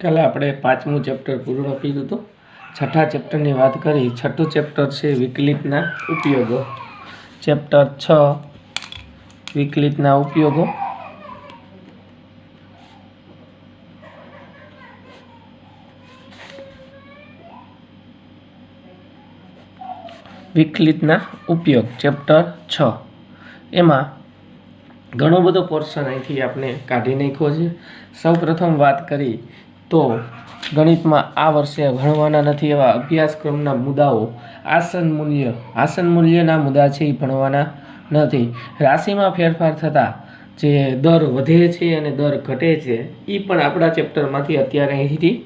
કાલે આપણે પાંચમું ચેપ્ટર પૂર્ણ કર્યું હતું. છઠ્ઠા ચેપ્ટરની વાત કરી. છઠ્ઠું ચેપ્ટર છે વિકલિતના ઉપયોગો. ચેપ્ટર 6 વિકલિતના ઉપયોગો. વિકલિતના ઉપયોગ ચેપ્ટર 6 એમાં ઘણો બધો પોર્શન અહીંથી આપણે કાઢી નાખ્યો છે. સૌ પ્રથમ વાત કરી તો ગણિતમાં આ વર્ષે ભણવાના નથી એવા અભ્યાસક્રમના મુદ્દાઓ આસન મૂલ્યના મુદ્દા છે એ ભણવાના નથી. રાશિમાં ફેરફાર થતાં જે દર વધે છે અને દર ઘટે છે એ પણ આપણા ચેપ્ટરમાંથી અત્યારે અહીંથી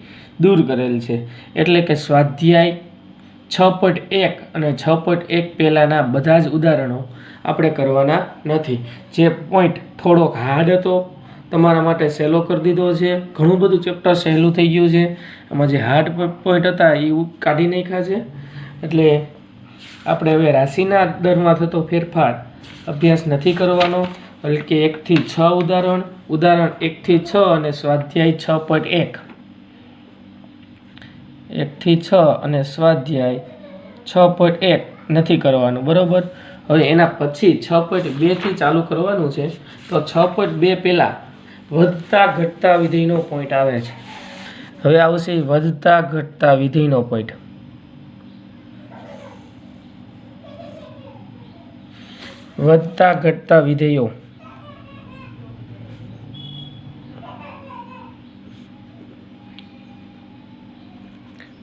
દૂર કરેલ છે. એટલે કે સ્વાધ્યાય 6.1 અને 6.1 પહેલાંના બધા જ ઉદાહરણો આપણે કરવાના નથી. જે પોઈન્ટ થોડોક હાર્ડ હતો તમારા માટે સહેલો કરી દીધો છે. ઘણું બધું ચેપ્ટર સહેલું થઈ ગયું છે. આમાં જે હાર્ડ પોઈન્ટ હતા એ કાઢી નાખ્યા છે. એટલે આપણે હવે રાશિના દરમાં થતો ફેરફાર અભ્યાસ નથી કરવાનો. એટલે કે 1 થી 6 ઉદાહરણ 1 થી 6 અને સ્વાધ્યાય 6.1 1 થી 6 અને સ્વાધ્યાય 6.1 નથી કરવાનું, બરાબર. હવે એના પછી 6.2 થી ચાલુ કરવાનું છે. તો 6.2 પહેલાં વધતા ઘટતા વિધેયનો પોઈન્ટ આવે છે. હવે આવશે વધતા ઘટતા વિધેયનો પોઈન્ટ. વધતા ઘટતા વિધેયો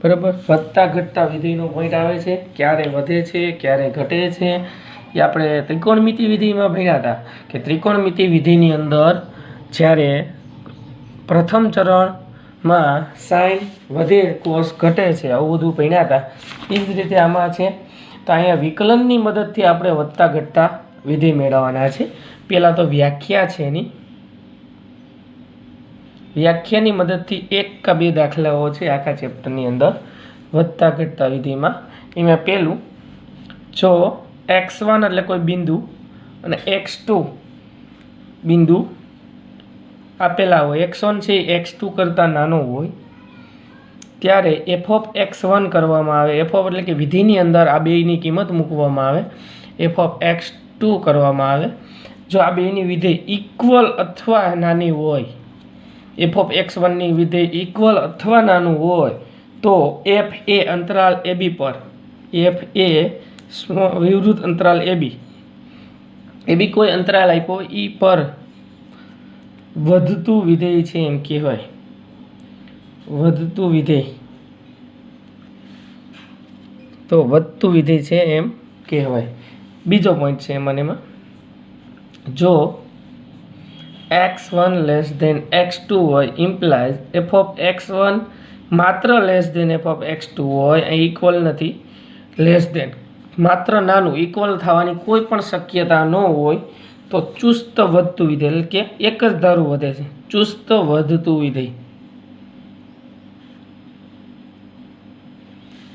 બરાબર. વધતા ઘટતા વિધેયનો પોઈન્ટ આવે છે. ક્યારે વધે છે ક્યારે ઘટે છે એ આપણે ત્રિકોણમિતિ વિધિમાં ભણ્યા હતા કે ત્રિકોણમિતિ વિધિની અંદર જ્યારે પ્રથમ ચરણમાં સાઇન વધે કોસ ઘટે છે આવું બધું ભણ્યા હતા. એ જ રીતે આમાં છે. તો અહીંયા વિકલનની મદદથી આપણે વધતા ઘટતા વિધેય મેળવવાના છે. પહેલાં તો વ્યાખ્યા છે એની. વ્યાખ્યાની મદદથી 1 કે 2 દાખલાઓ છે આખા ચેપ્ટરની અંદર વધતા ઘટતા વિધિમાં. એમાં પહેલું, જો x1 એટલે કોઈ બિંદુ અને x2 બિંદુ આપેલા હોય, x1 છે x2 કરતાં નાનો હોય ત્યારે f of x1 કરવામાં આવે. f of એટલે કે વિધિની અંદર આ બેયની કિંમત મૂકવામાં આવે. f of x2 કરવામાં આવે. જો આ બેયની વિધેય ઇક્વલ અથવા નાની હોય, f of x1 ની વિધેય ઇક્વલ અથવા નાનું હોય તો f એ અંતરાલ ab પર, f એ વિવૃત અંતરાલ ab કોઈ અંતરાલ આપ્યો એ પર વધતું વિધેય છે એમ કહેવાય. વધતું વિધેય તો વધતું વિધેય છે એમ કહેવાય. બીજો પોઈન્ટ છે એમાં જો x1 લેસ ધેન x2 હોય ઇમ્પ્લાઇઝ f of x1 માત્ર less than f of x2 હોય. અહીં ઇક્વલ નથી, લેસ ધેન માત્ર નાનું, ઇક્વલ થવાની કોઈ પણ શક્યતા ન હોય તો ચુસ્ત વધતું વિધેય એટલે કે એક જ ધારું વધે છે, ચુસ્ત વધતું વિધેય.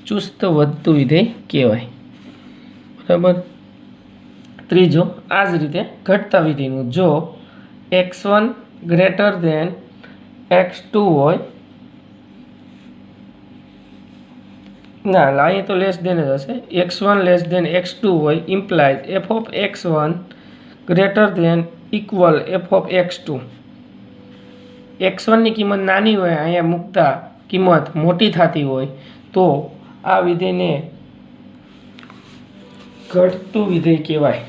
ચુસ્ત વધતું વિધેય કહેવાય, બરાબર. ત્રીજો, આ જ રીતે ઘટતા વિધેયનું જો x1 ગ્રેટર ધેન x2 હોય, ના અહીંયા તો લેસ ધેન જ હશે, x1 લેસ ધેન x2 હોય implies f of x1 greater than equal f of x2. x1 ની કિંમત નાની હોય, અહીંયા મૂકતા કિંમત મોટી થતી હોય તો આ વિધેયને ઘટતું વિધેય કહેવાય.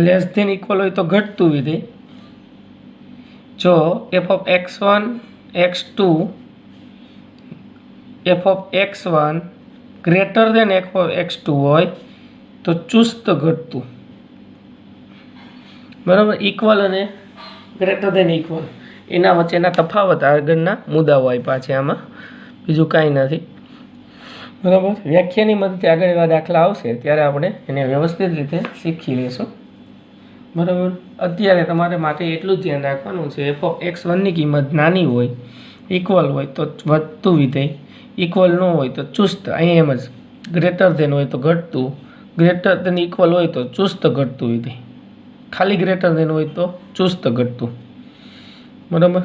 લેસ ધેન ઇક્વલ હોય તો ઘટતું વિધેય. જો f of x1 x2 f of x1 greater than f of x2 હોય તો ચુસ્ત ઘટતું, બરાબર. ઇક્વલ અને ગ્રેટર ધેન ઇક્વલ એના વચ્ચેના તફાવત આગળના મુદ્દાઓ આપ્યા છે આમાં, બીજું કાંઈ નથી, બરાબર. વ્યાખ્યાની મદદથી આગળ એવા દાખલા આવશે ત્યારે આપણે એને વ્યવસ્થિત રીતે શીખી લઈશું, બરાબર. અત્યારે તમારે માટે એટલું જ ધ્યાન રાખવાનું છે f of x1 ની કિંમત નાની હોય, ઇક્વલ હોય તો વધતું વિધેય, ઇક્વલ ન હોય તો ચુસ્ત. અહીં એમ જ ગ્રેટર ધેન હોય તો ઘટતું, ગ્રેટર ધેન ઇક્વલ હોય તો ચુસ્ત ઘટતું વિધેય. खाली ग्रेटर देन हो तो चुस्त घटतुं। बराबर।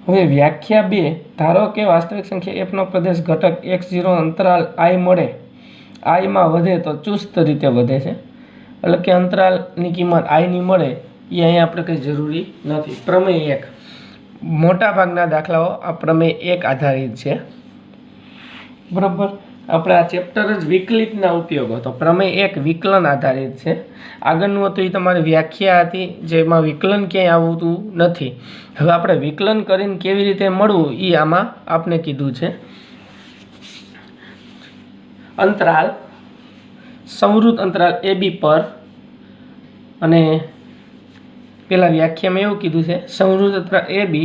हवे व्याख्या 2, धारो के वास्तविक संख्या एफ नो प्रदेश घटक x0 अंतराल आई मळे, आई में वधे तो चुस्त रीते वधे छे, એટલે કે અંતરાલની કિંમત આઈ ની મળે એ અહીંયા આપણે કંઈ જરૂરી નથી। પ્રમેય 1 મોટા ભાગના દાખલાઓ આ પ્રમેય 1 આધારિત છે। બરાબર। આપણે આ ચેપ્ટર જ વિકલિતના ઉપયોગો, તો પ્રમેય 1 વિકલન આધારિત છે। આગળનું હતું એ તમારી વ્યાખ્યા હતી જેમાં વિકલન ક્યાંય આવતું નથી। હવે આપણે વિકલન કરીને કેવી રીતે મળવું એ આમાં આપને કીધું છે। અંતરાલ संवृत अंतराल ए बी पर अने पेला व्याख्या में एवं कीधुं छे संवृत अंतराल ए बी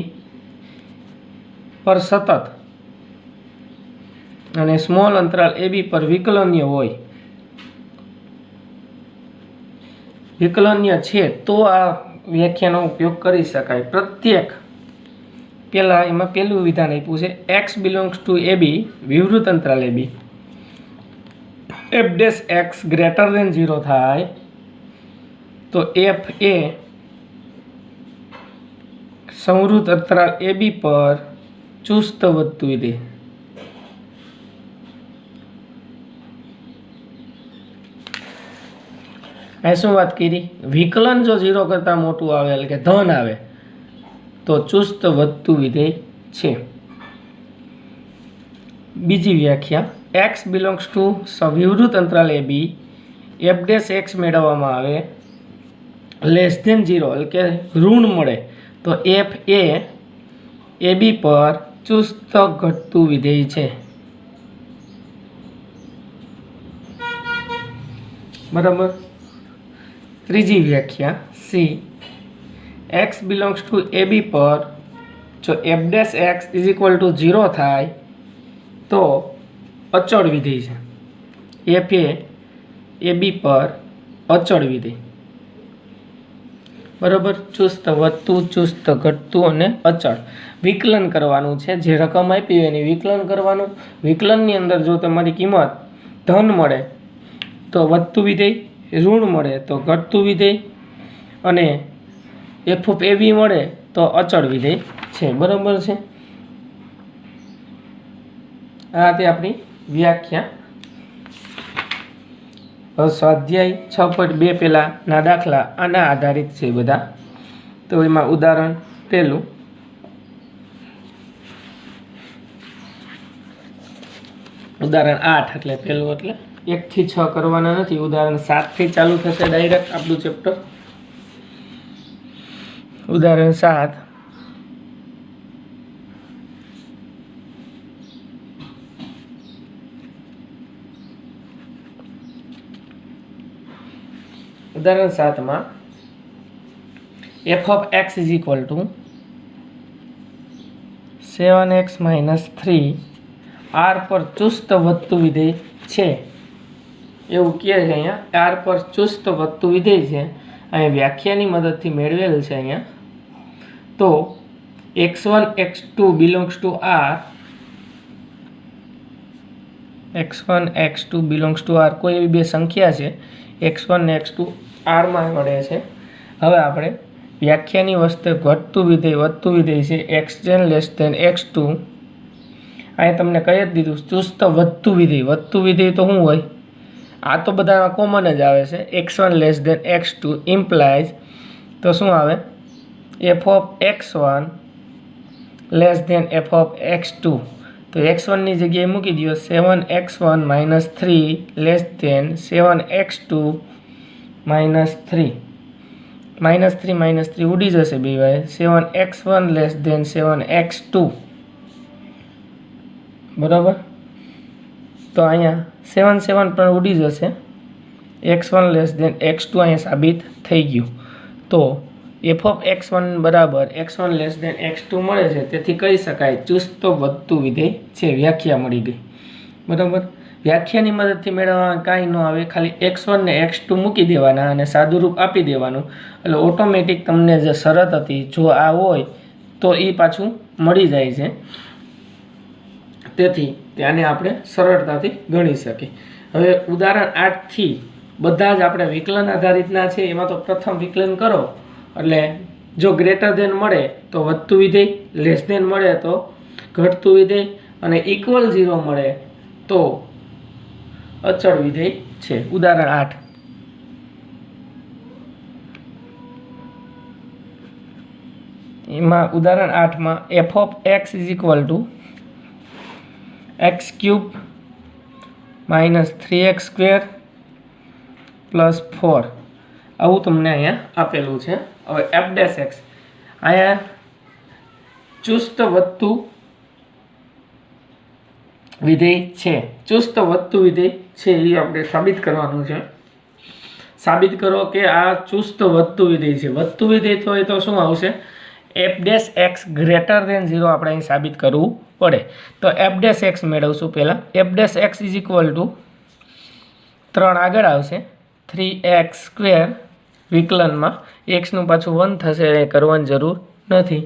पर सतत अने स्मॉल अंतराल ए बी पर विकलनीय होय, विकलनीय छे तो आ व्याख्यानो उपयोग करी शकाय। प्रत्येक पेला एमां पेलुं विधान आप्युं छे x belongs to a b विवृत अंतराल a b f dash x greater than 0 थाय तो एफ ए संवृत अंतराल ए बी पर चुस्त वधतुं विधेय। आ शुं वात करी, विकलन जो 0 करता मोटुं आवे एटले के धन आवे तो चुस्त वधतुं विधेय छे। बीजी व्याख्या एक्स बिलोंग्स टू सविवृत अंतराल a b f dash x मेळववामां आवे लेस देन 0 એટલે કે ઋણ મળે તો એફ ए बी पर चुस्त घटતું વિધેય છે। बराबर। ત્રીજી વ્યાખ્યા c x belongs to a b पर जो f dash x is equal to 0 थाय तो अचल विधेय है। एफ ए बी पर अचल विधेय। बराबर। चुस्त वधतुं चुस्त घटतुं अने अचल विकलन करवानुं छे। जे रकम आपी होय एनी विकलन करवानुं। विकलननी अंदर जो तमारी किंमत धन मळे तो वधतुं विधेय, ऋण मळे तो घटतुं विधेय अने एफ ऑफ ए बी मळे तो अचल विधेय छे। बराबर छे। आ ते आपणी व्याख्या। स्वाध्याय 6.2 पेला ना दाखला आना आधारित छे बधा। तो एमां उदाहरण पहेलुं उदाहरण 8 એટલે પહેલું એટલે 1 થી 6 કરવાના નથી। ઉદાહરણ 7 થી ચાલુ થશે ડાયરેક્ટ આપણું ચેપ્ટર। ઉદાહરણ 7 उदाहरण 7 में f of x is equal to 7x - 3 R पर चुस्त वधतुं विधेय छे एवं कहे छे। अहींया आर पर चुस्त वधतुं विधेय छे, अहीं व्याख्यानी मददथी मेळवेल छे। अहींया तो x1 x2 belongs to R, x1 x2 belongs to R कोई एवी बे संख्या छे x1 ने x2 आर में मळे छे। हवे आपणे व्याख्यानी वस्ते घटतुं विधेय वधतुं विधेय छे x10 लेस देन x2। अहीं तमने कही ज दीधुं चुस्त वधतुं विधेय तो शुं होय, आ तो बधामां कॉमन ज आवे छे x1 less than x2 implies तो शुं आवे F of x1 less than F of x2। तो x1 ની જગ્યાએ મૂકી દો 7x1 - 3 લેસ દેન 7x2 - 3 -3 ઉડી જશે બે વાર 7x1 લેસ દેન 7x2। बराबर। तो अहींया 7 पण उड़ी जशे, x1 लेस देन x2 अहींया साबित थई गयुं। तो एफ ऑफ x1 बराबर x1 लेस देन x2 मळे छे, तेथी कही शकाय चुस्त वधतुं विधेय छे। व्याख्या मळी गई। बराबर। व्याख्यानी मददथी मेळववा कांई न आवे, खाली x1 ने x2 मूकी देवाना अने सादुरूप आपी देवानुं એટલે ऑटोमेटिक तमने जे शरत हती जो आ होय तो ई पाछुं मळी जाय छे। તેથી તેને આપણે સરળતાથી ગણી શકીએ। હવે ઉદાહરણ 8 થી બધા જ આપણે વિકલન આધારિતના છે, એમાં તો પ્રથમ વિકલન કરો એટલે જો ગ્રેટર ધેન મળે તો વધતું વિધેય, લેસ ધેન મળે તો ઘટતું વિધેય અને ઇક્વલ 0 મળે તો અચળ વિધેય છે. ઉદાહરણ 8. એમાં ઉદાહરણ 8 માં f of x is equal to x cube minus 3x square plus 4 આવું તમને અહીંયા આપેલું છે. હવે f dash x અહીંયા ચુસ્ત વધતું વિધેય છે. ચુસ્ત વધતું વિધેય છે એ આપણે સાબિત કરવાનું છે. સાબિત કરો કે આ ચુસ્ત વધતું વિધેય છે. વધતું વિધેય હોય તો શું આવશે? f dash x greater than 0 આપણે અહીં સાબિત કરવું પડે. તો f dash x મેળવશું. પહેલાં f dash x is equal to 3 આગળ આવશે 3x સ્ક્વેર વિકલનમાં એક્સનું પાછું 1 થશે, એ કરવાની જરૂર નથી.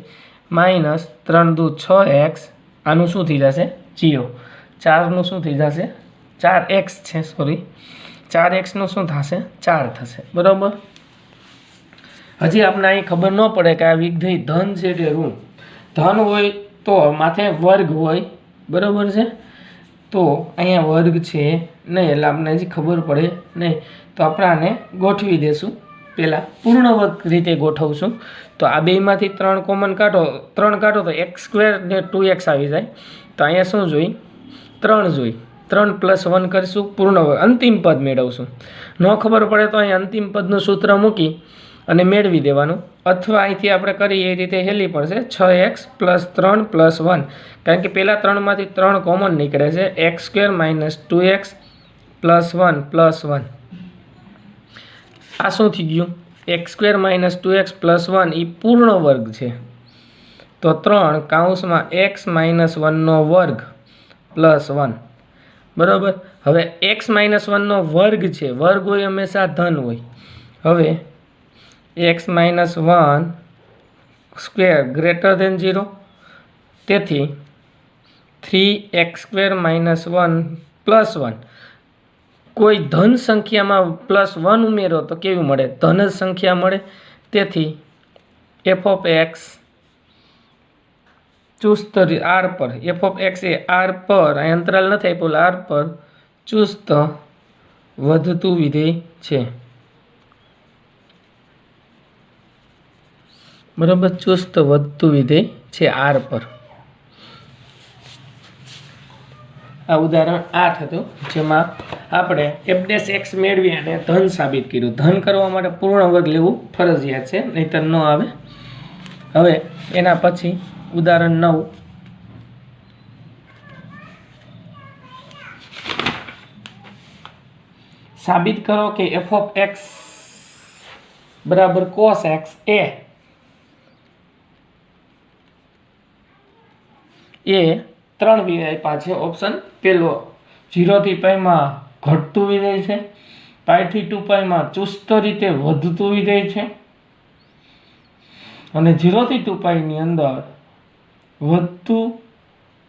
માઇનસ 3 દુ 6x, આનું શું થઈ જશે? 0. 4નું શું થઈ જશે? 4x છે, સોરી 4xનું શું થશે? 4 થશે. બરાબર. હજી આપણે અહીં ખબર ન પડે કે આ વિધેય ધન છે કે ઋણ. ધન હોય તો માથે વર્ગ હોય, બરાબર છે. તો અહીંયા વર્ગ છે નહીં એટલે આપણે હજી ખબર પડે નહીં. તો આપણે આને ગોઠવી દેશું. પહેલાં પૂર્ણ વર્ગ રીતે ગોઠવશું. તો આ બેમાંથી 3 કોમન કાઢો, 3 કાઢો તો x સ્ક્વેર ને 2x આવી જાય. તો અહીંયા શું જોઈ? 3 જોઈ. 3 + 1 કરીશું, પૂર્ણ વર્ગ અંતિમ પદ મેળવશું. ન ખબર પડે તો અહીં અંતિમ પદનું સૂત્ર મૂકી અને મેળવી દેવાનું, અથવા અહીંથી આપણે કરીએ એ રીતે હેલી પડશે 6x + 3 + 1, કારણ કે પહેલાં 3માંથી 3 કોમન નીકળે છે. x square minus 2x + 1 + 1. આ શું થઈ ગયું? x સ્ક્વેર માઇનસ 2x + 1 એ પૂર્ણ વર્ગ છે. તો 3 કૌંસમાં x - 1નો વર્ગ + 1. બરાબર. હવે x - 1નો વર્ગ છે, વર્ગ હોય હંમેશા ધન હોય. હવે x - 1 સ્ક્વેર ગ્રેટર ધેન 0, તેથી 3x સ્ક્વેર માઇનસ 1 + 1. કોઈ ધન સંખ્યામાં +1 ઉમેરો તો કેવું મળે? ધન જ સંખ્યા મળે. તેથી f of x ચુસ્ત r પર, f of x A r પર, આ અંતરાલ નથી આપ્યું, r પર ચુસ્ત વધતું વિધેય છે. બરાબર. ચુસ્ત વધતું વિધેય છે r પર. આ ઉદાહરણ 8 હતું, જેમાં આપણે f dash x મેળવી અને ધન સાબિત કર્યું. ધન કરવા માટે પૂર્ણ વર્ગ લેવું ફરજિયાત છે, નહીંતર ન આવે. હવે એના પછી ઉદાહરણ 9. સાબિત કરો કે f of x બરાબર cos x એ 3 વિધેય આપ્યા છે. ઓપ્શન પહેલો 0 થી π માં ઘટતું વિધેય છે, π થી 2π માં ચુસ્ત રીતે વધતું વિધેય છે, અને 0 થી 2π ની અંદર વધતું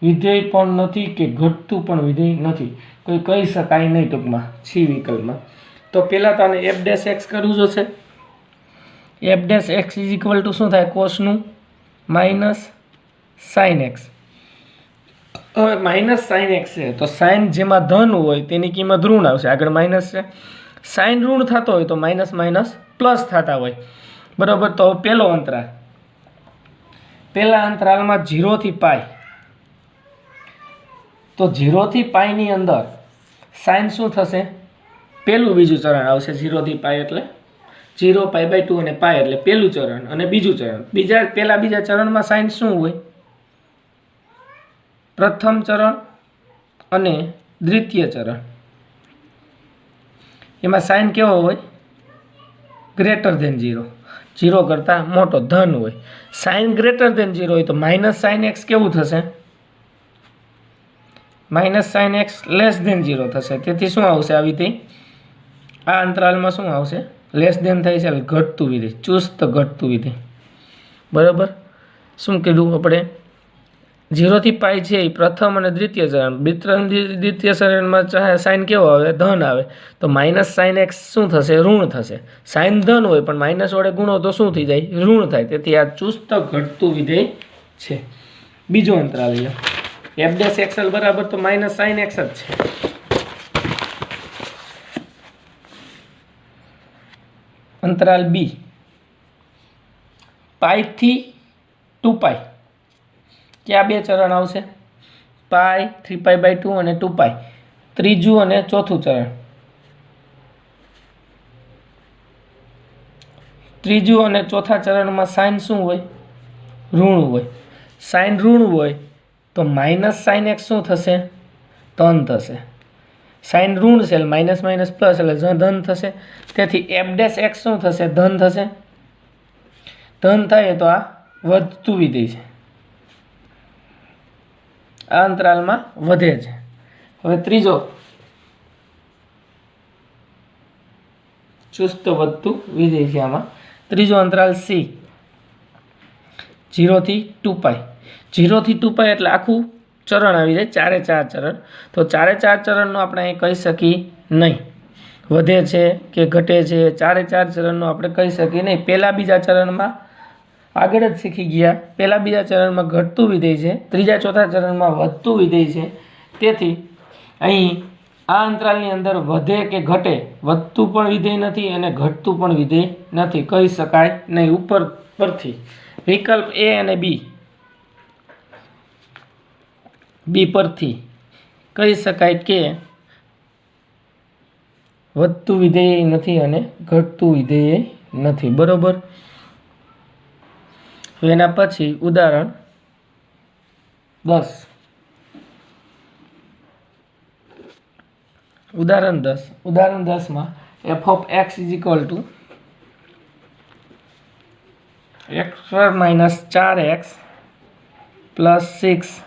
વિધેય પણ નથી કે ઘટતું પણ વિધેય નથી. કોઈ કહી શકાય નહીં ટૂંકમાં સી વિકલ્પમાં. તો પહેલાં તો આને f dash x કરવું જોશે. f dash x is equal to શું થાય? કોસનું માઇનસ સાઇન એક્સ. હવે માઇનસ સાઇન એક્સ છે તો સાઇન જેમાં ધન હોય તેની કિંમત ઋણ આવશે. આગળ માઇનસ છે. સાઇન ઋણ થતો હોય તો માઇનસ માઇનસ પ્લસ થતા હોય. બરાબર. તો પહેલો અંતરાલ, પહેલા અંતરાલમાં 0 થી π. તો 0 થી π ની અંદર સાઇન શું થશે? પહેલું બીજું ચરણ આવશે. 0 થી π એટલે 0, π/2 અને π એટલે પહેલું ચરણ અને બીજું ચરણ. બીજા ચરણમાં સાઇન શું હોય? પ્રથમ ચરણ અને દ્વિતીય ચરણ. એમાં સાઇન કેવો હોય? ગ્રેટર ધેન 0, 0 કરતાં મોટો ધન હોય. સાઇન ગ્રેટર ધેન 0 હોય તો માઇનસ સાઇન એક્સ કેવું થશે? Minus sine x less than 0 થશે. તેથી શું આવશે? આ વિધેય આ અંતરાલમાં શું આવશે? લેસ ધેન થાય છે, ઘટતું વિધેય, ચુસ્ત ઘટતું વિધેય. બરાબર. શું કીધું આપણે? 0 થી પાઈ છે એ પ્રથમ અને દ્વિતીય ચરણ, દ્વિતીય ચરણમાં ચાહે સાઇન કેવો આવે? ધન આવે, તો માઇનસ સાઇન એક્સ શું થશે? ઋણ થશે. સાઇન ધન હોય પણ માઇનસ વડે ગુણો તો શું થઈ જાય? ઋણ થાય. તેથી આ ચુસ્ત ઘટતું વિધેય છે. બીજો અંતરાલ લો, એફ ડેશ એક્સએલ બરાબર તો માઇનસ સાઇન એક્સ જ છે. અંતરાલ બી, પાઈ થી 2 પાઈ, ક્યાં બે ચરણ આવશે? પાઈ, 3π/2 અને 2 પાઈ, ત્રીજું અને ચોથું ચરણ. ત્રીજું અને ચોથા ચરણમાં સાઇન શું હોય? ઋણ હોય. સાઇન ઋણ હોય તો માઇનસ સાઇન એક્સ શું થશે? ધન થશે. સાઇન ઋણ છે એટલે માઇનસ માઇનસ પ્લસ એટલે ધન થશે. તેથી એફ ડેશ એક્સ શું થશે? ધન થશે. ધન થાય તો આ વધતું વિધેય છે, આ અંતરાલમાં વધે છે. હવે ત્રીજો ચુસ્ત વધતું વિધેય છે. આમાં ત્રીજો અંતરાલ સી, 0 થી 2 પાઈ. 0 થી 2 પાઈ એટલે આખું ચરણ આવી જાય, 4 ચરણ. તો 4 ચરણનો આપણે અહીં કહી શકીએ નહીં, વધે છે કે ઘટે છે. 4 ચરણનો આપણે કહી શકીએ નહીં. પહેલા બીજા ચરણમાં આગળ જ શીખી ગયા, પહેલા બીજા ચરણમાં ઘટતું વિધેય છે, ત્રીજા ચોથા ચરણમાં વધતું વિધેય છે. તેથી અહીં આ અંતરાલની અંદર વધે કે ઘટે, વધતું પણ વિધેય નથી અને ઘટતું પણ વિધેય નથી, કહી શકાય નહીં. ઉપર પરથી વિકલ્પ એ અને બી પરથી કહી શકાય કે વધતું વિધેય નથી અને ઘટતું વિધેય નથી. બરોબર. એના પછી ઉદાહરણ 10. ઉદાહરણ 10 F of x is equal to x² - 4x + 6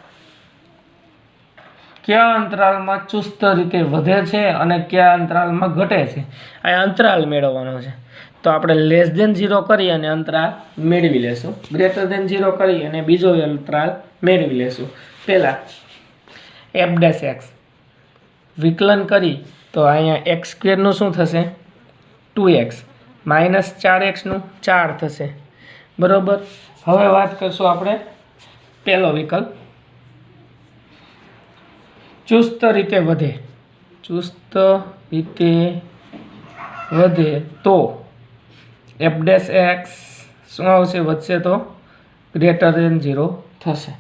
કયા અંતરાલમાં ચુસ્ત રીતે વધે છે અને કયા અંતરાલમાં ઘટે છે? આ અંતરાલ મેળવવાનો છે. તો આપણે લેસ ધેન 0 કરી અને અંતરાલ મેળવી લેશું, ગ્રેટર ધેન 0 કરી અને બીજો અંતરાલ મેળવી લેશું. પહેલા એફ ડેશ એક્સ વિકલન કરી તો અહીંયા x² નું શું થશે? 2x - 4x નું 4 થશે. બરોબર. હવે વાત કરશું આપણે પહેલો વિકલ્પ, ચુસ્ત રીતે વધે. ચુસ્ત રીતે વધે તો એફ ડેશ એક્સ શું આવશે? વધશે તો ગ્રેટર ધેન 0 થશે.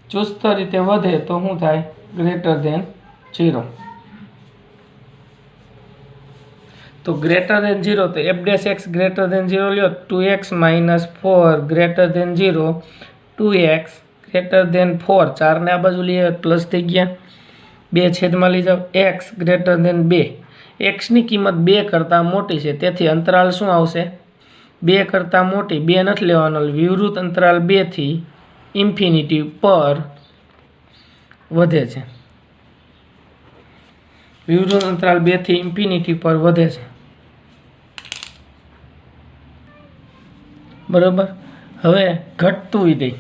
ચુસ્ત રીતે વધે તો શું થાય? Greater than 0. તો ગ્રેટર ધેન 0 તો f dash x greater than 0 લ્યો, 2x - 4 greater than 0, 2x greater than 4, 4 ને આ બાજુ લઈએ પ્લસ થઈ ગયા, 2 છેદમાં લઈ જાઓ, x ગ્રેટર ધેન 2. એક્સની કિંમત 2 કરતાં મોટી છે, તેથી અંતરાલ શું આવશે? 2 કરતાં મોટી. 2 નથી લેવાનો, વિવૃત અંતરાલ 2 થી ઇન્ફિનિટી પર વધે છે. વિવૃત અંતરાલ 2 થી ઇન્ફિનિટી પર વધે છે. બરોબર. હવે ઘટતું વિધેય,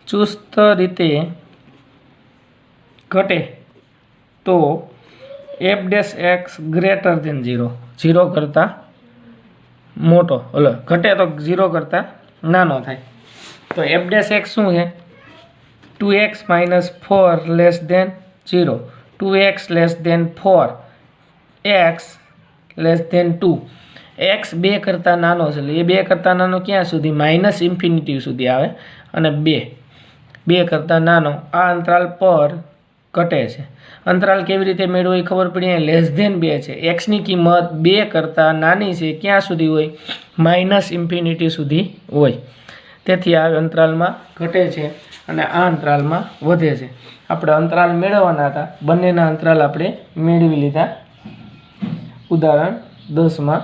ચુસ્ત રીતે ઘટે તો f dash x greater than 0, 0 કરતાં મોટો, ઘટે તો 0 કરતાં નાનો થાય. તો એફ ડેશ એક્સ શું છે? 2x - 4 less than 0, 2x less than 4, x less than 2. x 2 કરતાં નાનો છે એટલે એ 2 કરતાં નાનો ક્યાં સુધી? માઇનસ ઇન્ફિનિટી સુધી આવે અને 2 કરતાં નાનો આ અંતરાલ પર ઘટે છે. અંતરાલ કેવી રીતે મેળવો એ ખબર પડી. લેસ ધેન 2 છે, એક્સની કિંમત 2 કરતાં નાની છે, ક્યાં સુધી હોય? માઇનસ ઇન્ફિનિટી સુધી હોય. તેથી આ અંતરાલમાં ઘટે છે અને આ અંતરાલમાં વધે છે. આપણે અંતરાલ મેળવવાના હતા, બંનેના અંતરાલ આપણે મેળવી લીધા. ઉદાહરણ 10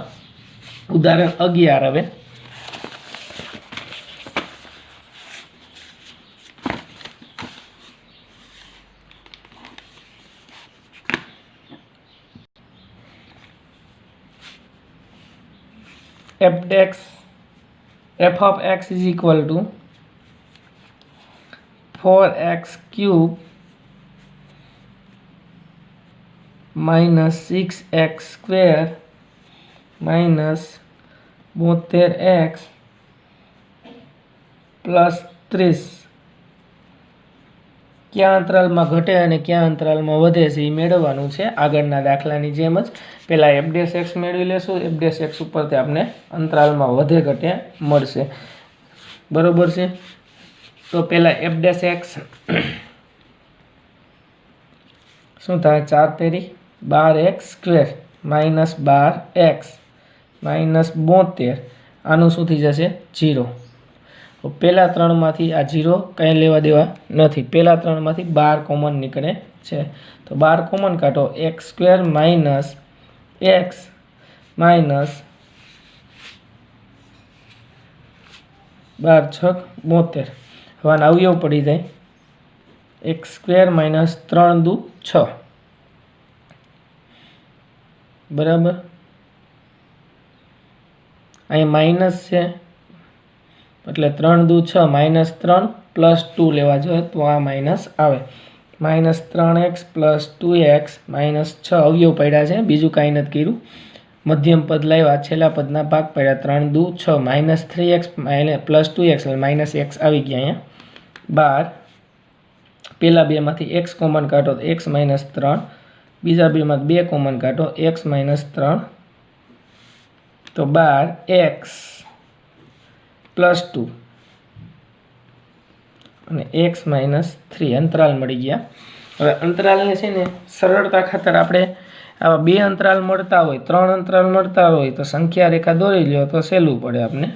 ઉદાહરણ 11 હવે f of x is equal to 4x³ - 6x² - 72x + 30 ક્યાં અંતરાલમાં ઘટે અને ક્યાં અંતરાલમાં વધે છે એ મેળવવાનું છે આગળના દાખલાની જેમ જ. પહેલાં f' મેળવી લેશું. f' ઉપરથી આપણે અંતરાલમાં વધે ઘટે મળશે. બરોબર છે. તો પહેલાં f' શું થાય? 4 તેરી 12x² - 12x - 72. આનું શું થઈ જશે? 0. પહેલા ત્રણમાંથી આ 0 કંઈ લેવા દેવા નથી. પહેલા ત્રણમાંથી 12 કોમન નીકળે છે. તો 12 કોમન કાઢો. x² - x - 12 છક 72. હવે આના અવયવ પડી જાય. x² - 3 દુ 6. બરાબર. અહીં માઇનસ છે એટલે 3 દુ 6 -3 + 2 લેવા જોઈએ તો આ માઇનસ આવે. -3x + 2x - 6 અવયવ પડ્યા છે. બીજું કાંઈ નથી કર્યું. મધ્યમ પદ લાવ્યા, છેલ્લા પદના ભાગ પડ્યા. 3 દુ 6 -3x + 2x એટલે -x આવી ગયા અહીંયા. 12. પહેલા બેમાંથી x કોમન કાઢો તો x - 3. બીજા બેમાં 2 કોમન કાઢો x - 3. તો 12x + 2 અને x - 3 અંતરાલ મળી ગયા. હવે અંતરાલને છે ને સરળતા ખાતર આપણે આવા 2 અંતરાલ મળતા હોય, 3 અંતરાલ મળતા હોય તો સંખ્યા રેખા દોરી લ્યો તો સહેલું પડે આપણે.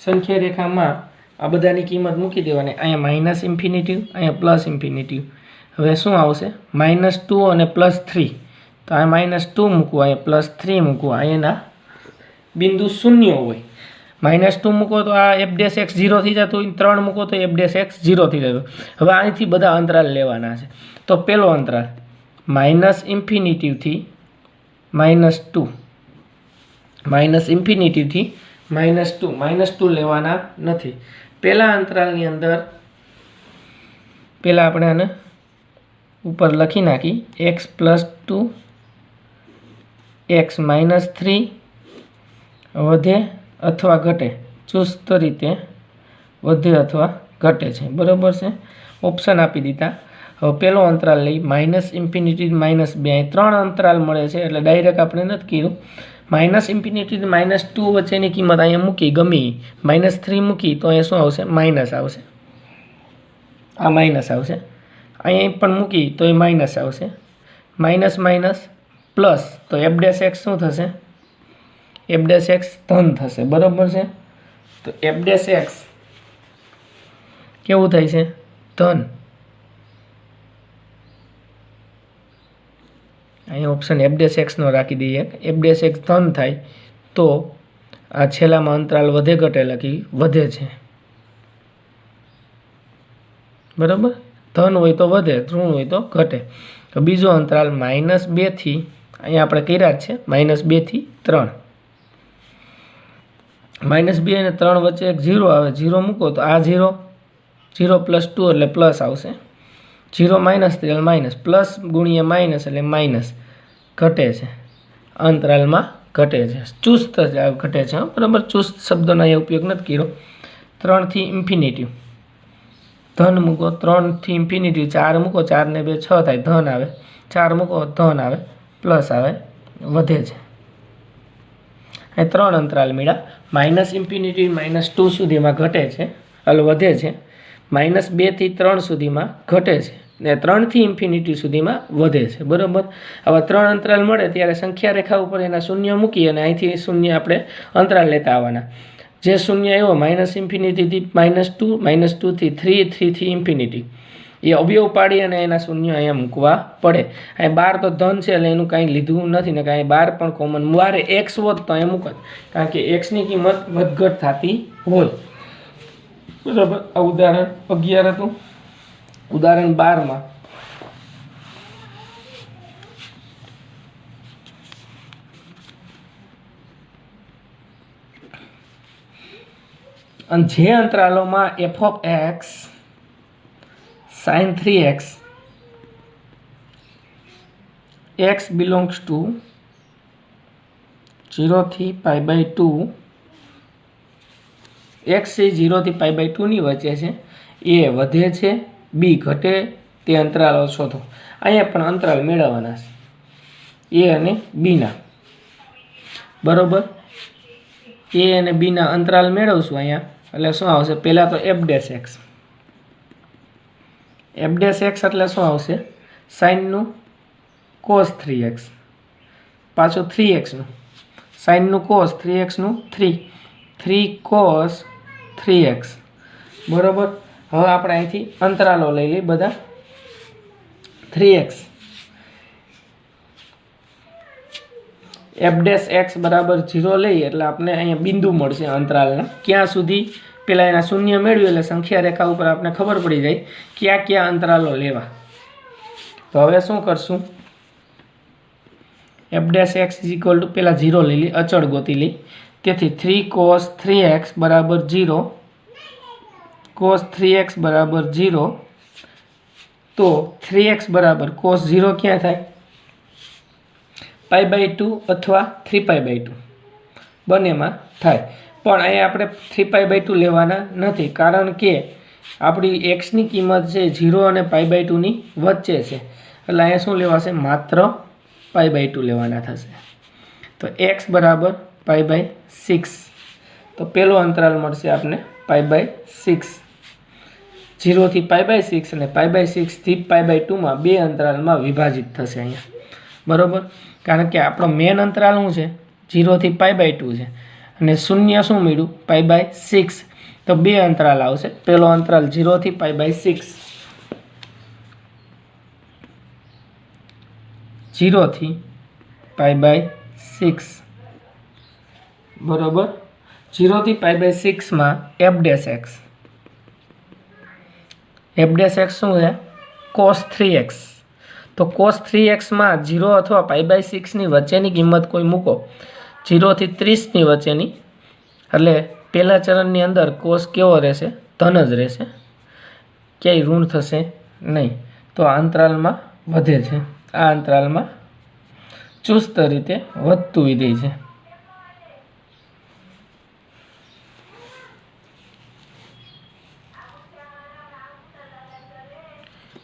સંખ્યા રેખામાં આ બધાની કિંમત મૂકી દેવાની. અહીંયા -∞, અહીંયા +∞. હવે શું આવશે? -2 અને +3. તો આ -2 મૂકવું, અહીંયા +3 મૂકવું. અહીંયાના બિંદુ શૂન્ય હોય. -2 મૂકો તો આ f' 0 થઈ જતું હોય, 3 મૂકો તો f' 0 થઈ જતું. હવે અહીંથી બધા અંતરાલ લેવાના છે. તો પહેલો અંતરાલ -∞ થી -2, -∞ થી -2 લેવાના નથી. પહેલા અંતરાલની અંદર પહેલાં આપણે આને ઉપર લખી નાખી. x + 2 x - 3 વધે અથવા ઘટે, ચુસ્ત રીતે વધે અથવા ઘટે છે. બરાબર છે. ઓપ્શન આપી દીધા. હવે પહેલો અંતરાલ લઈ -∞ થી -2. અહીં 3 અંતરાલ મળે છે એટલે ડાયરેક્ટ આપણે નથી કર્યું. -∞ થી -2 વચ્ચેની કિંમત અહીંયા મૂકી ગમી. -3 મૂકી તો અહીંયા શું આવશે? માઇનસ આવશે. આ માઇનસ આવશે. અહીંયા પણ મૂકી તો એ માઇનસ આવશે. માઇનસ પ્લસ તો f' શું થશે? f' ધન થશે. બરાબર છે. તો f' કેવું થાય છે? ધન. અહીંયા ઓપ્શન f' નો રાખી દઈએ. f' ધન થાય તો આ છેલ્લામાં અંતરાલ વધે ઘટે લખી વધે છે. બરાબર. ધન હોય તો વધે, ઋણ હોય તો ઘટે. તો બીજો અંતરાલ -2 થી અહીંયા આપણે કર્યા જ છે. -2 થી 3. -2 અને 3 વચ્ચે એક 0 આવે. 0 મૂકો તો આ 0 + 2 એટલે પ્લસ આવશે. 0 - 3 એટલે માઇનસ. પ્લસ ગુણ્યા માઇનસ એટલે માઇનસ. ઘટે છે. અંતરાલમાં ઘટે છે. ચુસ્ત ઘટે છે. બરાબર. ચુસ્ત શબ્દનો અહીંયા ઉપયોગ નથી કર્યો. 3 થી ∞. ધન મૂકો. 3 થી ∞. 4 મૂકો. 4 ને 2 6 થાય. ધન આવે. 4 મૂકો ધન આવે. પ્લસ આવે. વધે છે. એ 3 અંતરાલ મળ્યા. -∞ થી -2 સુધીમાં ઘટે છે, વધે છે. -2 થી 3 સુધીમાં ઘટે છે ને 3 થી ∞ સુધીમાં વધે છે. બરાબર. આવા 3 અંતરાલ મળે ત્યારે સંખ્યા રેખા ઉપર એના શૂન્ય મૂકી અને અહીંથી શૂન્ય આપણે અંતરાલ લેતા આવવાના. જે શૂન્ય આવ્યો -∞ થી -2, -2 થી 3, 3 થી ∞, એ અવયવ પાડી અને એના શૂન્ય અહીંયા મૂકવા પડે. અહીં 12 તો ધન છે એટલે એનું કાંઈ લીધું નથી ને કાંઈ 12 પણ કોમન. મારે x હોત તો અહીંયા મૂકત, કારણ કે xની કિંમત વધઘટ થતી હોય. બરાબર. આ ઉદાહરણ 11 હતું. ઉદાહરણ 12માં અને જે અંતરાલોમાં f(x) sin 3x x belongs to 0 થી π/2 x એ 0 થી π/2 ની વચ્ચે છે એ વધે છે બી ઘટે તે અંતરાલો શોધો અહીંયા પણ અંતરાલ મેળવવાના છે એ અને બીના બરોબર એ અને બીના અંતરાલ મેળવશું અહીંયા એટલે શું આવશે પહેલાં તો f'(x) એટલે શું આવશે સાઇનનું cos 3x પાછું 3x નું સાઇનનું cos 3x નું 3 cos 3x બરોબર હવે આપણે અહીંથી અંતરાલો લઈ લઈએ બધા 3x f'(x) બરાબર 0 લઈએ એટલે આપણે અહીંયા બિંદુ મળશે અંતરાલના ક્યાં સુધી પેલા એના શૂન્ય મેળવ્યું એટલે સંખ્યા રેખા ઉપર આપણે ખબર પડી જાય ક્યાં ક્યાં અંતરાલો લેવા તો હવે શું કરશું f'(x) પેલા 0 લઈ લઈએ અચળ ગોતી લઈ તેથી 3 cos 3x બરાબર 0 cos 3x બરાબર 0 તો 3x બરાબર cos 0 ક્યાં થાય π/2 અથવા 3π/2 બંનેમાં થાય પણ અહીંયા આપણે 3π/2 લેવાના નથી કારણ કે આપણી xની કિંમત છે 0 અને π/2 ની વચ્ચે છે એટલે અહીંયા શું લેવાશે માત્ર π/2 લેવાના થશે તો x બરાબર π/6 તો પહેલો અંતરાલ મળશે આપણે π/6 0 થી π/6 અને π/6 થી π/2 માં બે અંતરાલમાં વિભાજિત થશે અહીંયા બરોબર કારણ કે આપણો મેન અંતરાલ શું છે 0 થી π/2 છે અને શૂન્ય શું મળ્યું π/6 તો બે અંતરાલ આવશે પહેલો અંતરાલ 0 થી π/6 0 થી π/6 બરોબર 0 થી π/6 માં f'(x) શું છે cos 3x તો cos 3x માં 0 અથવા π/6 ની વચ્ચેની કિંમત કોઈ મૂકો 0 થી 30 ની વચ્ચેની એટલે પહેલા ચરણની અંદર cos કેવો રહેશે ધન જ રહેશે ક્યાંય ઋણ થશે નહીં તો આ અંતરાલમાં વધે છે આ અંતરાલમાં ચુસ્ત રીતે વધતું વિધેય છે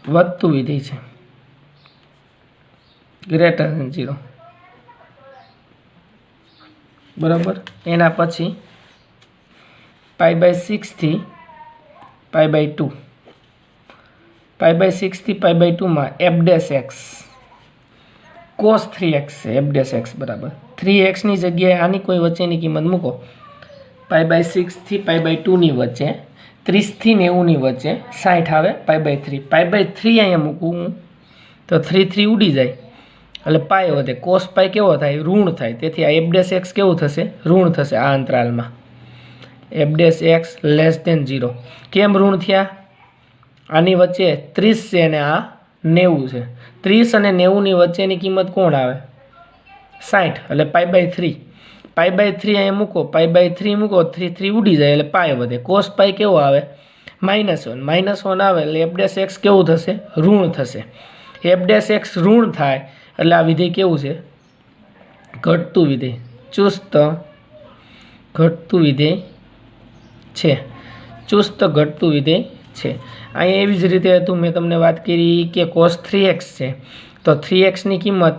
વધતું વિધેય છે ગ્રેટર ધેન 0 બરાબર એના પછી π/6 થી π/2 π/6 થી π/2 માં f'(x) cos 3x છે f'(x) બરાબર 3x ની જગ્યાએ આની કોઈ વચ્ચેની કિંમત મૂકો π/6 થી π/2 ની વચ્ચે 30 થી 90 ની વચ્ચે 60 આવે π/3 અહીંયા મૂકું તો 3 ઉડી જાય એટલે પાય વધે cos પાય કેવો થાય ઋણ થાય તેથી આ f'(x) કેવું થશે ઋણ થશે આ અંતરાલમાં f'(x) <0 કેમ ઋણ થયા આની વચ્ચે 30 છે અને આ 90 છે 30 અને 90 ની વચ્ચેની કિંમત કોણ આવે 60 એટલે π/3 અહીંયા મૂકો π/3 મૂકો 3 ઉડી જાય એટલે પાય વધે cos પાય કેવો આવે -1 આવે એટલે f'(x) કેવું થશે ઋણ થશે f'(x) ઋણ થાય એટલે આ વિધેય કેવું છે ઘટતું વિધેય ચુસ્ત ઘટતું વિધેય છે ચુસ્ત ઘટતું વિધેય છે અહીંયા એવી જ રીતે હતું મેં તમને વાત કરી કે cos 3x છે તો 3x ની કિંમત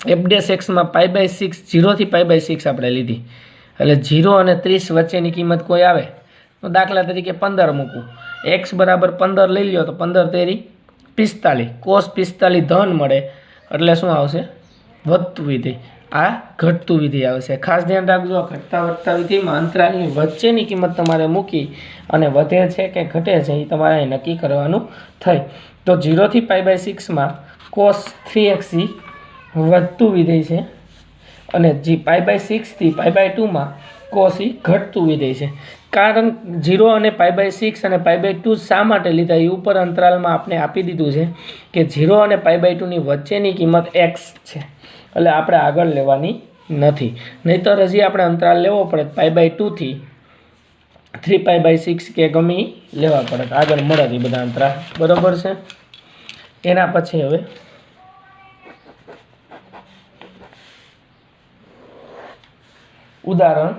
f'(x) માં π/6 0 થી π/6 આપણે લીધી એટલે 0 અને 30 વચ્ચેની કિંમત કોઈ આવે તો દાખલા તરીકે 15 મૂકું x બરાબર 15 લઈ લ્યો તો 15 તેરી 45 cos 45 ધન મળે એટલે શું આવશે વધતું વિધેય આ ઘટતું વિધેય આવશે ખાસ ધ્યાન રાખજો ઘટતા વધતા વિધેયમાં અંતરાલની વચ્ચેની કિંમત તમારે મૂકી અને વધે છે કે ઘટે છે એ તમારે નક્કી કરવાનું થાય તો 0 થી π/6 માં cos 3x વધતું વિધેય છે અને જે π/6 થી π/2 માં cos ઘટતું વિધેય છે કારણ 0 અને π/6 અને π/2 શા માટે લીધા એ ઉપર અંતરાલમાં આપણે આપી દીધું છે કે 0 અને π/2 ની વચ્ચેની કિંમત x છે એટલે આપણે આગળ લેવાની નથી નહીતર હજી આપણે અંતરાલ લેવો પડે π/2 થી 3π/6 કે ગમે ઈ લેવા પડે. આગળ મળે એ બધા અંતરાલ. બરોબર છે. એના પછી હવે ઉદાહરણ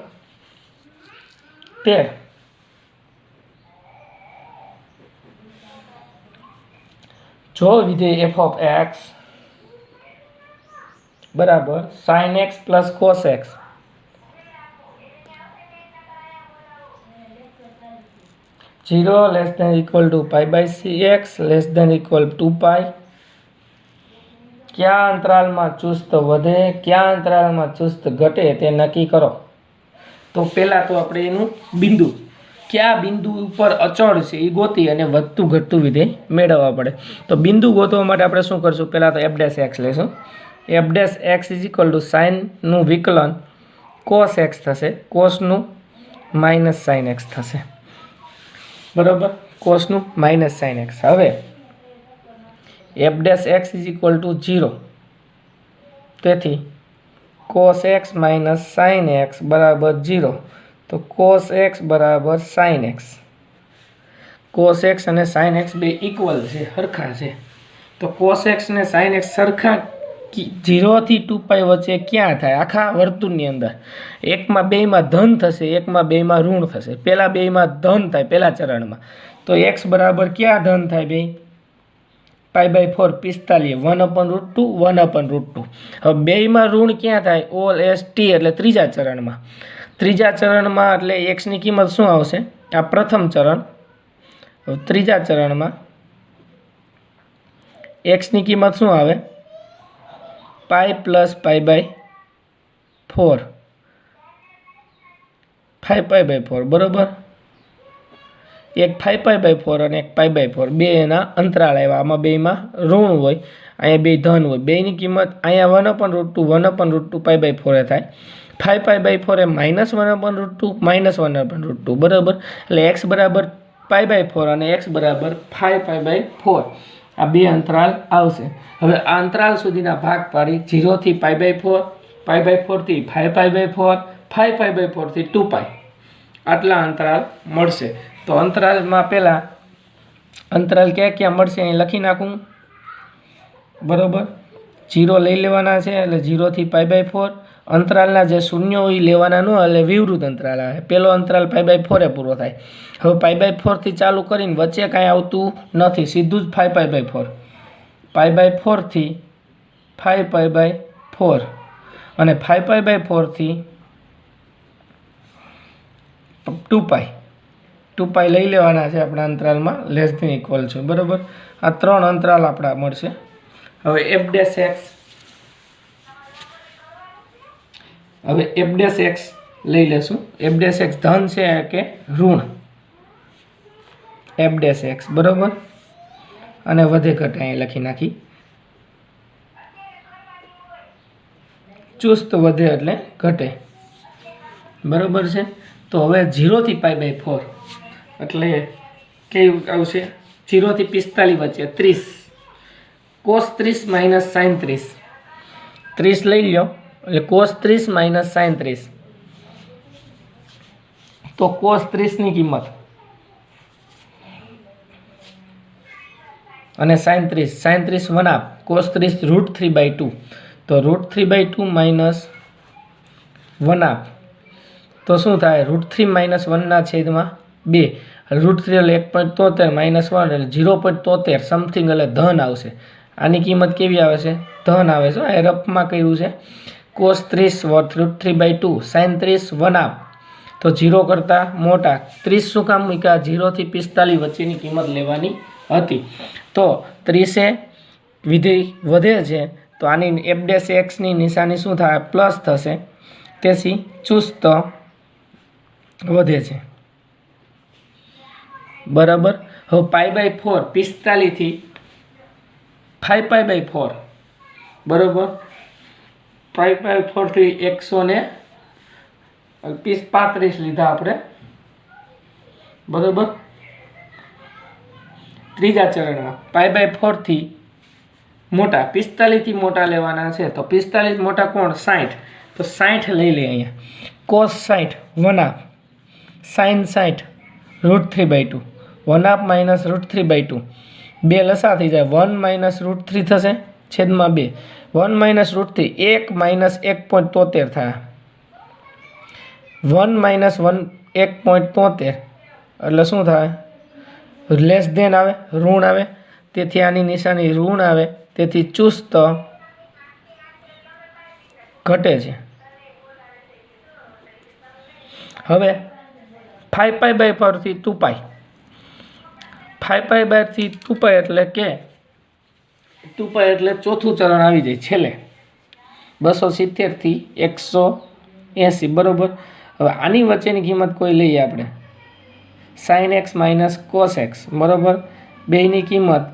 13. જો વિધેય f(x) બરાબર sin x plus cos x (0 < π/cx < 2π) કયા અંતરાલમાં ચુસ્ત વધે, કયા અંતરાલમાં ચુસ્ત ઘટે તે નક્કી કરો. તો પહેલા તો આપણે એનું બિંદુ, કયા બિંદુ ઉપર અચળ છે એ ગોતી અને વધતું ઘટતું વિધેય મેળવવા પડે. તો બિંદુ ગોતવા માટે આપણે શું કરશું? પહેલાં તો f' લેશું. f' sin નું વિકલન cos x થશે, cosનું માઇનસ sin x થશે. બરાબર, cosનું માઇનસ sin x. હવે f' 0, તેથી cos x minus sin x બરાબર 0. તો cos x બરાબર sin x. cos x અને sin x બે ઇક્વલ છે, સરખા છે. તો cos x ને sin x સરખા 0 થી 2π વચ્ચે ક્યાં થાય? આખા વર્તુળની અંદર. એકમાં બેમાં ધન થશે, એકમાં બેમાં ઋણ થશે. પહેલા બેમાં ધન થાય પહેલા ચરણમાં. તો x બરાબર ક્યાં ધન થાય? બે π/4 45 1/√2 1/√2. હવે બેમાં ઋણ ક્યાં થાય? ઓલ એસ ટી એટલે ત્રીજા ચરણમાં. ત્રીજા ચરણમાં એટલે x ની કિંમત શું આવશે? આ પ્રથમ ચરણ. ત્રીજા ચરણમાં x ની કિંમત શું આવે? π + π/4 5π/4. બરોબર, એક 5π/4 અને એક π/4 બે એના અંતરાળ આવ્યા. આમાં બેમાં ઋણ હોય, અહીંયા બે ધન હોય. બેની કિંમત અહીંયા 1/√2 1/√2 π/4 થાય. 5π/4 એ -1/√2 -1/√2. બરાબર, એટલે x બરાબર π/4 અને x બરાબર 5π/4 આ બે અંતરાલ આવશે. હવે આ અંતરાલ સુધીના ભાગ પાડી 0 થી π/4, π/4 થી 5π/4, 5π/4 થી 2π આટલા અંતરાલ મળશે. તો અંતરાલમાં પહેલાં અંતરાલ ક્યાં ક્યાં મળશે અહીં લખી નાખું. બરાબર, 0 લઈ લેવાના છે એટલે 0 થી π/4. અંતરાલના જે શૂન્યો એ લેવાના ન એટલે વિવૃત અંતરાલ આવે. પહેલો અંતરાલ π/4 પૂરો થાય. હવે π/4 થી ચાલુ કરીને વચ્ચે કાંઈ આવતું નથી, સીધું જ 5π/4. π/4 થી 5π/4 અને 5π/4 થી 2π લઈ લેવાના છે આપણા અંતરાલમાં <= છે. બરાબર, આ ત્રણ અંતરાલ આપણા મળશે. હવે f' લઈ લેશું. f' ધન છે કે ઋણ? f'. બરાબર, અને વધે ઘટે અહીં લખી નાખી. ચુસ્ત વધે એટલે ઘટે. બરાબર છે. તો હવે 0 થી π/4 એટલે કેવું આવશે? 0 થી 45 વચ્ચે 30 cos 30 માઇનસ sin 30. 30 લઈ લો એટલે cos 30 માઇનસ sin 30. તો cos 30 ની કિંમત અને sin 30 1/2 cos 30 √3/2. તો √3/2 માઇનસ 1/2 તો શું થાય? √3 - 1/2. √3 એટલે 1.73 -1 એટલે 0.73 સમથિંગ એટલે ધન આવશે. આની કિંમત કેવી આવે છે? ધન આવે છે. એ રફમાં કર્યું છે. cos 30 √3/2 sin 30 1/2. તો 0 કરતાં મોટા. 30 શું કામ મૂક્યા? 0 થી 45 વચ્ચેની કિંમત લેવાની હતી. તો 30 વિધેય વધે છે તો આની f' ની નિશાની શું થાય? પ્લસ થશે. તેથી ચુસ્ત વધે છે. બરાબર, હવે π/4 45 થી 5π/4. બરાબર, 5/4 થી 135 લીધા આપણે. બરાબર, ત્રીજા ચરણમાં π/4 થી મોટા 45 થી મોટા લેવાના છે. તો 45 મોટા કોણ? 60. તો 60 લઈ લે અહીંયા. cos 60 1/2 sin 60 √3/2 1/2 માઇનસ √3/2 બે લસા થઈ જાય 1 માઇનસ √3 થશે છેદમાં 2 1 માઇનસ √3 1 માઇનસ 1.73 થાય 1 માઇનસ 1.73 એટલે શું થાય લેસ ધેન આવે ઋણ આવે તેથી આની નિશાની ઋણ આવે તેથી ચુસ્ત ઘટે છે। હવે 5π/4 થી 2π 5π/4 થી 2π એટલે કે 2π એટલે ચોથું ચરણ આવી જાય છેલ્લે 270 થી 180 બરોબર। હવે આની વચ્ચેની કિંમત કોઈ લઈએ આપણે sin x minus cos x બરોબર। બેની કિંમત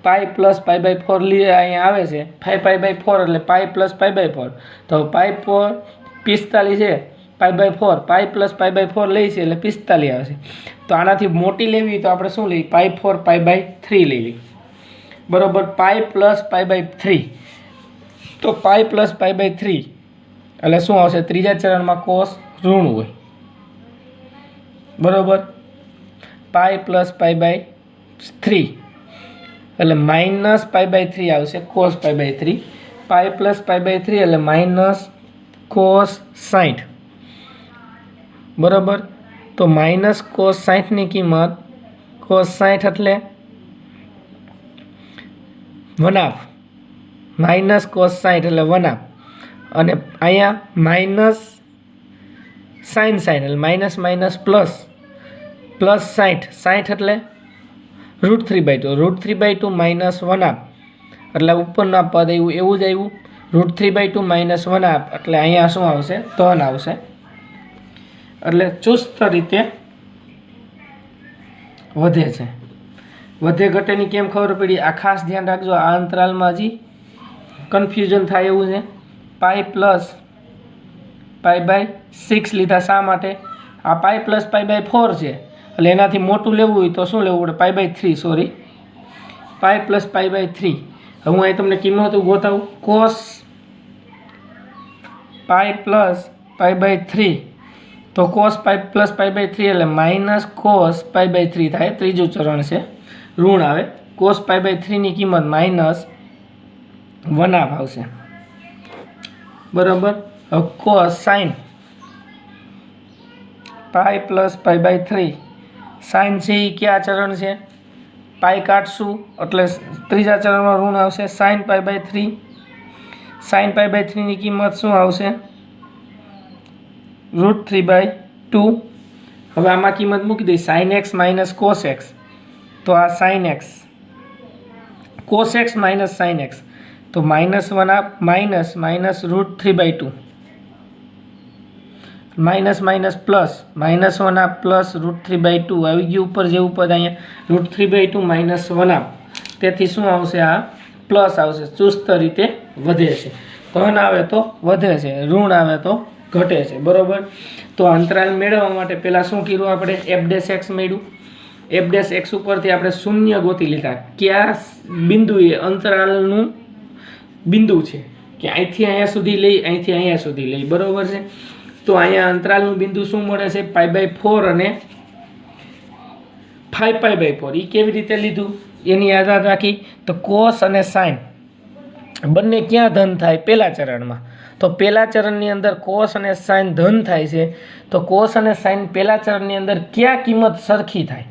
π પ્લસ π/4 લઈએ અહીંયા આવે છે 5π/4 એટલે π પ્લસ π/4 તો π 45 છે π/4 π પ્લસ π/4 લઈ છે એટલે 45 આવશે। તો આનાથી મોટી લેવી તો આપણે શું લઈએ π4 π/3 લઈ લઈએ બરોબર। π પ્લસ π/3 તો π પ્લસ π/3 એટલે શું આવશે ત્રીજા ચરણમાં cos ઋણ હોય બરોબર। π પ્લસ π/3 એટલે માઇનસ π/3 આવશે cos π/3 π પ્લસ π/3 એટલે માઇનસ cos 60 બરોબર। તો માઇનસ cos 60 ની કિંમત cos 60 એટલે 1/2 માઇનસ cos 60 એટલે 1/2 અને અહીંયા માઇનસ sin 60 એટલે માઇનસ માઇનસ પ્લસ પ્લસ 60 એટલે √3/2 √3/2 માઇનસ 1/2 એટલે ઉપરના પદ એવું જ આવ્યું √3/2 માઇનસ 1/2 એટલે અહીંયા શું આવશે ધન આવશે। એટલે ચુસ્ત રીતે વધે છે। વધે ઘટેની કેમ ખબર પડી આ ખાસ ધ્યાન રાખજો આ અંતરાલમાં હજી કન્ફ્યુઝન થાય એવું છે π પ્લસ π/6 લીધા શા માટે આ π પ્લસ π/4 છે એટલે એનાથી મોટું લેવું હોય તો શું લેવું પડે π/3 સોરી π પ્લસ π/3 હવે હું અહીં તમને કિંમત ગોતાવું cos π પ્લસ π/3 તો cos π પ્લસ π/3 એટલે માઇનસ cos π/3 થાય ત્રીજું ચરણ છે ઋણ આવે cos π/3 ની કિંમત માઇનસ 1/2 આવશે બરાબર। હવે cos sin π પ્લસ π/3 sin છે એ કયા ચરણ છે પાઈ કાઢશું એટલે ત્રીજા ચરણમાં ઋણ આવશે sin π/3 sin π/3 ની કિંમત શું આવશે √3/2 હવે આમાં કિંમત મૂકી દઈ sin x minus cos x તો આ sin x cos x minus sin x તો -1/2 minus minus √3/2 minus minus plus -1/2 plus √3/2 આવી ગયું ઉપર જેવું પદ અહીંયા √3/2 -1/2 તેથી શું આવશે આ પ્લસ આવશે ચુસ્ત રીતે વધે છે ધન આવે તો વધે છે ઋણ આવે તો ઘટે છે બરોબર। તો અંતરાલ મેળવવા માટે પહેલા શું કર્યું આપણે f' x મેળવ્યું f' ઉપરથી આપણે શૂન્ય ગોતી લીધા કયા બિંદુએ અંતરાલનું બિંદુ છે કે અહીંથી અહીંયા સુધી લઈ અહીંથી અહીંયા સુધી લઈ બરોબર છે। તો અહીંયા અંતરાલનું બિંદુ શું મળે છે π/4 અને 5π/4 એ કેવી રીતે લીધું એની યાદ રાખી તો cos અને sin બંને ક્યાં ધન થાય પહેલા ચરણમાં તો પહેલા ચરણની અંદર cos અને sin ધન થાય છે તો cos અને sin પહેલા ચરણની અંદર ક્યાં કિંમત સરખી થાય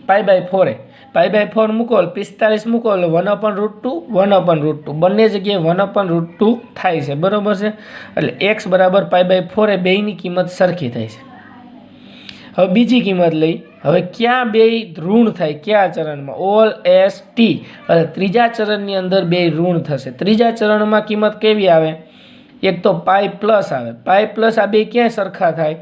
π/4 π/4 મૂકો 45 મૂકો એટલે 1/√2 1/√2 બંને જગ્યાએ 1/√2 થાય છે બરોબર છે એટલે x બરાબર π/4 એ બેયની કિંમત સરખી થાય છે। હવે બીજી કિંમત લઈ હવે ક્યાં બે ઋણ થાય કયા ચરણમાં ઓલ એસ ટી એટલે ત્રીજા ચરણની અંદર બે ઋણ થશે ત્રીજા ચરણમાં કિંમત કેવી આવે એક તો પાઈ પ્લસ આવે પાઈ પ્લસ આ બે ક્યાંય સરખા થાય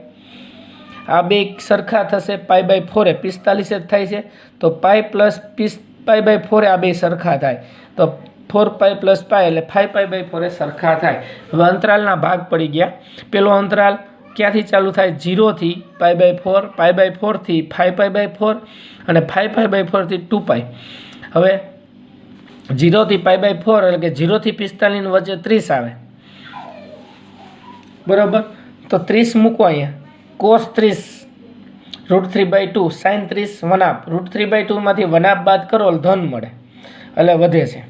આ બે સરખા થશે π/4 એ 45 જ થાય છે તો પાઈ પ્લસ π/4 આ બે સરખા થાય તો 4π + π એટલે 5π/4 એ સરખા થાય। હવે અંતરાલના ભાગ પડી ગયા પેલો અંતરાલ ક્યાંથી ચાલુ થાય 0 થી π/4 π/4 થી 5π/4 અને 5π/4 થી 2π। હવે 0 થી π/4 એટલે કે 0 થી 45 ની વચ્ચે 30 આવે બરાબર તો 30 મૂકો અહીંયા cos 30 √3/2 sin 30 વનાપ √3/2 માંથી વનાપ બાદ કરો એટલે ધન મળે એટલે વધે છે.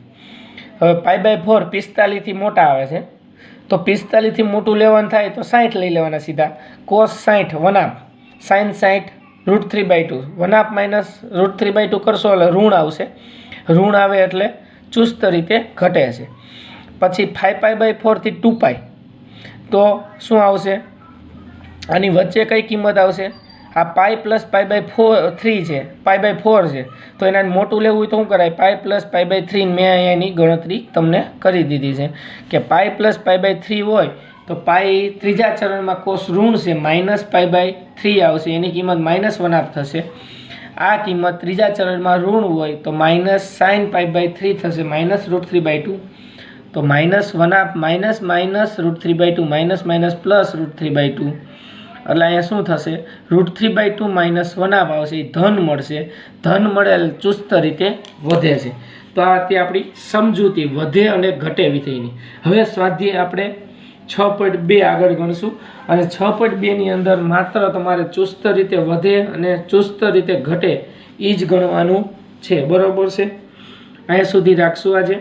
હવે π/4 45 થી મોટા આવે છે તો 45 થી મોટું લેવાનું થાય તો 60 લઈ લેવાના સીધા. cos 60 વનાપ sin 60 √3/2 વનાપ માઇનસ √3/2 કરશો એટલે ઋણ આવશે. ઋણ આવે એટલે ચુસ્ત રીતે ઘટે છે. પછી 5π/4 થી 2π તો શું આવશે? આની વચ્ચે કઈ કિંમત આવશે? આ π + π/3 છે, π/4 છે તો એના મોટું લેવું હોય તો શું કરાય? π + π/3 મેં અહીંયાની ગણતરી તમને કરી દીધી છે કે π + π/3 હોય તો π ત્રીજા ચરણમાં કોસ ઋણ છે -π/3 આવશે, એની કિંમત -1 થશે. આ કિંમત ત્રીજા ચરણમાં ઋણ હોય તો -sin π/3 થશે -√3/2 તો -1 માઇનસ √3/2 માઇનસ +√3/2 એટલે અહીંયા શું થશે? √3/2 -1 આવશે, ધન મળશે. ધન મળે એટલે ચુસ્ત રીતે વધે છે. તો આ તે આપણી સમજૂતી વધે અને ઘટે વિધેયની. હવે સ્વાધ્યાય આપણે 6.2 આગળ ગણશું અને 6.2 ની અંદર માત્ર તમારે ચુસ્ત રીતે વધે અને ચુસ્ત રીતે ઘટે એ જ ગણવાનું છે. બરોબર છે? અહીંયા સુધી રાખશું આજે.